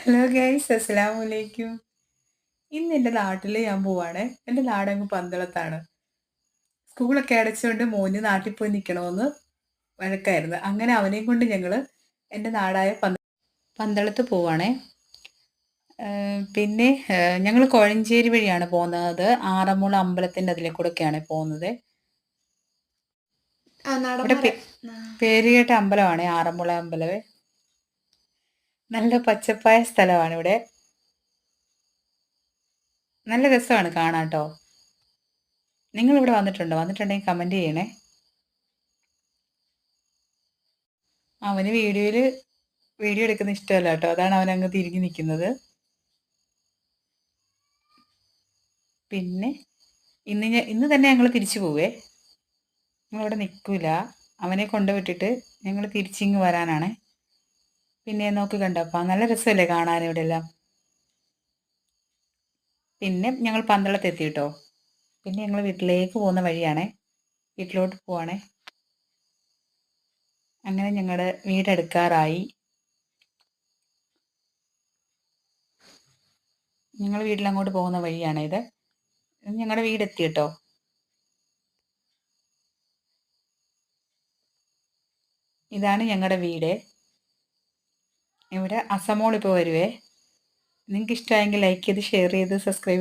Hello guys, അസ്സലാമു അലൈക്കും. ഇന്ന് എൻ്റെ നാട്ടിൽ ഞാൻ പോവാണ്. എൻ്റെ നാടങ്ങ് പന്തളത്താണ്. സ്കൂളൊക്കെ അടച്ചുകൊണ്ട് മോന് നാട്ടിൽ പോയി നിൽക്കണമെന്ന് വഴക്കായിരുന്നു. അങ്ങനെ അവനെയും കൊണ്ട് ഞങ്ങൾ എൻ്റെ നാടായ പന്തളത്ത് പോവാണേ. പിന്നെ ഞങ്ങൾ കോഴഞ്ചേരി വഴിയാണ് പോകുന്നത്. ആറന്മുള അമ്പലത്തിൻ്റെ അതിലേക്കൂടെയൊക്കെയാണ് പോകുന്നത്. ഇവിടെ പേര് കേട്ട അമ്പലമാണ് ആറന്മുള അമ്പലം. നല്ല പച്ചപ്പായ സ്ഥലമാണ് ഇവിടെ. നല്ല രസമാണ് കാണാൻ കേട്ടോ. നിങ്ങളിവിടെ വന്നിട്ടുണ്ടോ? വന്നിട്ടുണ്ടെങ്കിൽ കമൻറ്റ് ചെയ്യണേ. അവന് വീഡിയോ എടുക്കുന്ന ഇഷ്ടമല്ല കേട്ടോ, അതാണ് അവൻ അങ്ങ് തിരിഞ്ഞു നിൽക്കുന്നത്. പിന്നെ ഇന്ന് തന്നെ ഞങ്ങൾ തിരിച്ചു പോവേ. ഞങ്ങളിവിടെ നിൽക്കില്ല. അവനെ കൊണ്ടുവിട്ടിട്ട് ഞങ്ങൾ തിരിച്ചിങ്ങ് വരാനാണ്. പിന്നെ നോക്കി കണ്ടപ്പോൾ നല്ല രസമല്ലേ കാണാൻ ഇവിടെ എല്ലാം. പിന്നെ ഞങ്ങൾ പന്തളത്തെത്തി കേട്ടോ. പിന്നെ ഞങ്ങൾ വീട്ടിലേക്ക് പോകുന്ന വഴിയാണേ, വീട്ടിലോട്ട് പോവാണേ. അങ്ങനെ ഞങ്ങളുടെ വീടെടുക്കാറായി. ഞങ്ങൾ വീട്ടിലങ്ങോട്ട് പോകുന്ന വഴിയാണ് ഇത്. ഞങ്ങളുടെ വീടെത്തി കേട്ടോ. ഇതാണ് ഞങ്ങളുടെ വീട്. ഇവിടെ അസമോൾ ഇപ്പോൾ വരുവേ. നിങ്ങൾക്ക് ഇഷ്ടമായെങ്കിൽ ലൈക്ക് ചെയ്ത് ഷെയർ ചെയ്ത് സബ്സ്ക്രൈബ്